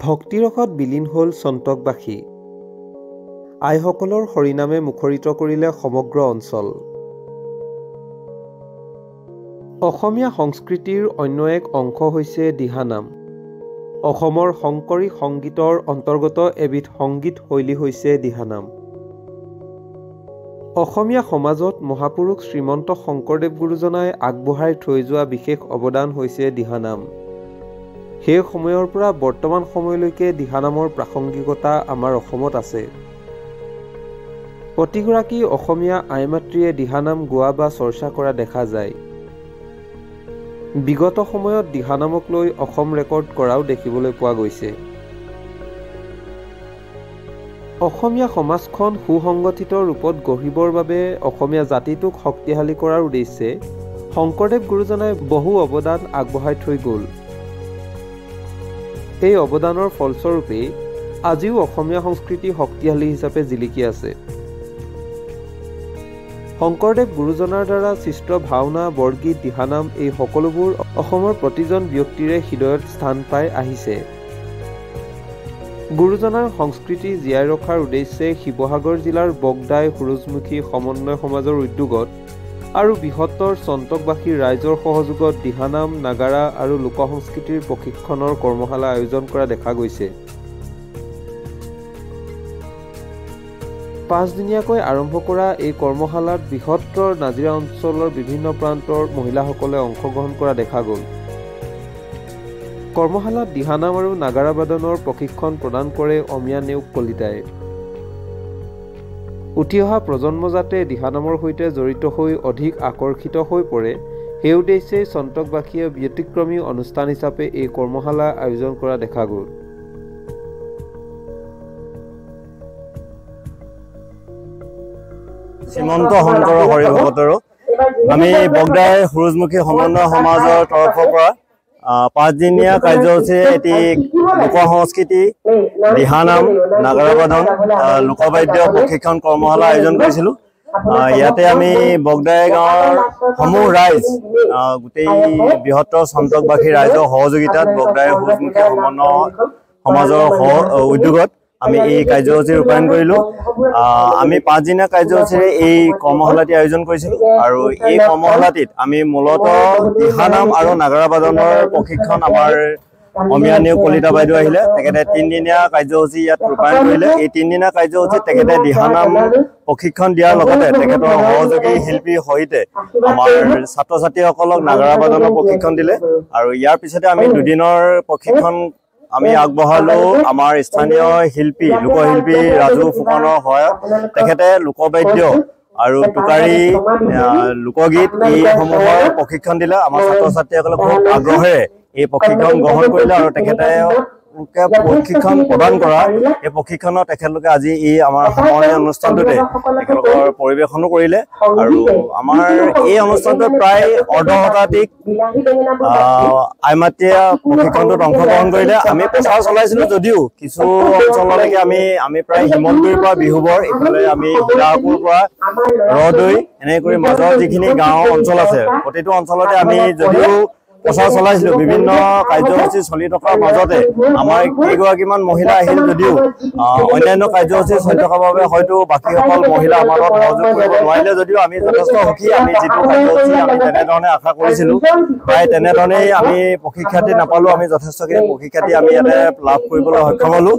ভক্তিৰসত বিলীন হ'ল চন্তকবাসী। আইসকলৰ হৰিনামে মুখৰিত কৰিলে সমগ্ৰ অঞ্চল। অসমীয়া সংস্কৃতিৰ অন্য এক অংশ হৈছে দিহানাম। অসমৰ শংকৰী সংগীতৰ অন্তৰ্গত এবিধ সংগীত শৈলী হৈছে দিহানাম। অসমীয়া সমাজত মহাপুৰুষ শ্ৰীমন্ত শংকৰদেৱ গুৰুজনাই আগবঢ়াই থৈ যোৱা বিশেষ অৱদান হৈছে দিহানাম। সেই সময়ৰ পৰা বৰ্তমান সময়লৈকে দিহানামৰ প্ৰাসংগিকতা আমাৰ অসমত আছে। প্ৰতিগৰাকী অসমীয়া আইমাতৃয়ে দিহানাম গোৱা বা চৰ্চা কৰা দেখা যায়। বিগত সময়ত দিহানামক লৈ অসম ৰেকৰ্ড কৰাও দেখিবলৈ পোৱা গৈছে। অসমীয়া সমাজখন সুসংগঠিত ৰূপত গঢ়িবৰ বাবে অসমীয়া জাতিটোক শক্তিশালী কৰাৰ উদ্দেশ্যে শংকৰদেৱ গুৰুজনাই বহু অৱদান আগবঢ়াই থৈ গ'ল। এই অৱদানৰ ফলস্বৰূপেই আজিও অসমীয়া সংস্কৃতি শক্তিশালী হিচাপে জিলিকি আছে। শংকৰদেৱ গুৰুজনাৰ দ্বাৰা সৃষ্ট ভাওনা, বৰগীত, দিহানাম এই সকলোবোৰ অসমৰ প্ৰতিজন ব্যক্তিৰে হৃদয়ত স্থান পাই আহিছে। গুৰুজনাৰ সংস্কৃতি জীয়াই ৰখাৰ উদ্দেশ্যে শিৱসাগৰ জিলাৰ বগদাই সুৰুজমুখী সমন্বয় সমাজৰ উদ্যোগত আৰু বৃহত্তৰ চন্তকবাসী ৰাইজৰ সহযোগত দিহানাম, নাগাৰা আৰু লোকসংস্কৃতিৰ প্ৰশিক্ষণৰ কৰ্মশালা আয়োজন কৰা দেখা গৈছে। 5 দিনীয়াকৈ আৰম্ভ কৰা এই কৰ্মশালাত বৃহত্তৰ নাজিৰা অঞ্চলৰ বিভিন্ন প্ৰান্তৰ মহিলাসকলে অংশগ্ৰহণ কৰা দেখা গ'ল। কৰ্মশালাত দিহানাম আৰু নাগাৰা বাদনৰ প্ৰশিক্ষণ প্ৰদান কৰে অমিয়া নেওগ কলিতাই। উঠি অহা প্ৰজন্ম যাতে দিহানামৰ সৈতে জড়িত হৈ অধিক আকৰ্ষিত হৈ পৰে, সেই উদ্দেশ্যেই চন্তকবাসীয়ে ব্যতিক্ৰমী অনুষ্ঠান হিচাপে এই কৰ্মশালা আয়োজন কৰা দেখা গ'ল। শ্ৰীমন্ত শংকৰ হৰিভকতৰো আমি বগদাই সুৰুজমুখী সমন্বয় সমাজৰ তৰফৰ পৰা 5 দিনীয়া কাৰ্যসূচীৰে এটি লোক সংস্কৃতি, দিহানাম, নাগাৰা বাদন, লোকবাদ্য প্ৰশিক্ষণ কৰ্মশালা আয়োজন কৰিছিলোঁ। ইয়াতে আমি বগদাই গাঁৱৰ সমূহ ৰাইজ, গোটেই বৃহত্তৰ চন্তকবাসী ৰাইজৰ সহযোগিতাত বগদাই সুৰুজমুখী সমন্বয় সমাজৰ উদ্যোগত আমি এই কাৰ্যসূচী ৰূপায়ণ কৰিলোঁ। আমি 5 দিনীয়া কাৰ্যসূচীৰে এই কৰ্মশালাটি আয়োজন কৰিছিলোঁ আৰু এই কৰ্মশালাটিত আমি মূলতঃ দিহানাম আৰু নাগাৰা বাদনৰ প্ৰশিক্ষণ আমাৰ অমিয়া নেওগ কলিতা বাইদেউ আহিলে। তেখেতে 3 দিনীয়া কাৰ্যসূচী ইয়াত ৰূপায়ণ কৰিলে। এই 3 দিনীয়া কাৰ্যসূচীত তেখেতে দিহানাম প্ৰশিক্ষণ দিয়াৰ লগতে তেখেতৰ সহযোগী শিল্পীৰ সৈতে আমাৰ ছাত্ৰ ছাত্ৰীসকলক নাগাৰা বাদনৰ প্ৰশিক্ষণ দিলে আৰু ইয়াৰ পিছতে আমি 2 দিনৰ প্ৰশিক্ষণ আমি আগবঢ়ালো আমাৰ স্থানীয় শিল্পী, লোকশিল্পী ৰাজু ফুকনৰ সহায়ত। তেখেতে লোকবাদ্য আৰু টোকাৰী, লোকগীত এইসমূহৰ প্ৰশিক্ষণ দিলে। আমাৰ ছাত্ৰ ছাত্ৰীসকলে খুব আগ্ৰহেৰে এই প্ৰশিক্ষণ গ্ৰহণ কৰিলে আৰু তেখেতে প্ৰশিক্ষণ প্ৰদান কৰা এই প্ৰশিক্ষণত তেখেতলোকে আজি এই আমাৰ সামৰণি অনুষ্ঠানটোতে তেখেতলোকৰ পৰিৱেশনো কৰিলে আৰু আমাৰ এই অনুষ্ঠানটোত প্ৰায় অৰ্ধশতাধিক আইমাতৃয়ে প্ৰশিক্ষণটোত অংশগ্ৰহণ কৰিলে। আমি প্ৰচাৰ চলাইছিলোঁ যদিও কিছু অঞ্চললৈকে আমি প্ৰায় শিমলগুৰিৰ পৰা বিহুবৰ, ইফালে আমি হিলাপুৰ পৰা ৰদৈ, এনেকৈ মাজৰ যিখিনি গাঁও অঞ্চল আছে প্ৰতিটো অঞ্চলতে আমি যদিও প্ৰচাৰ চলাইছিলোঁ, বিভিন্ন কাৰ্যসূচী চলি থকাৰ মাজতে আমাৰ কেইগৰাকীমান মহিলা আহিল যদিও অন্যান্য কাৰ্যসূচী চলি থকাৰ বাবে হয়তো বাকীসকল মহিলা আমাৰ লগত সহযোগ কৰিব নোৱাৰিলে যদিও আমি যথেষ্ট সুখী। আমি যিটো কাৰ্যসূচী আমি তেনেধৰণে আশা কৰিছিলোঁ প্ৰায় তেনেধৰণেই আমি প্ৰশিক্ষাৰ্থী নাপালোঁ। আমি যথেষ্টখিনি প্ৰশিক্ষাৰ্থী আমি ইয়াতে লাভ কৰিবলৈ সক্ষম হ'লোঁ।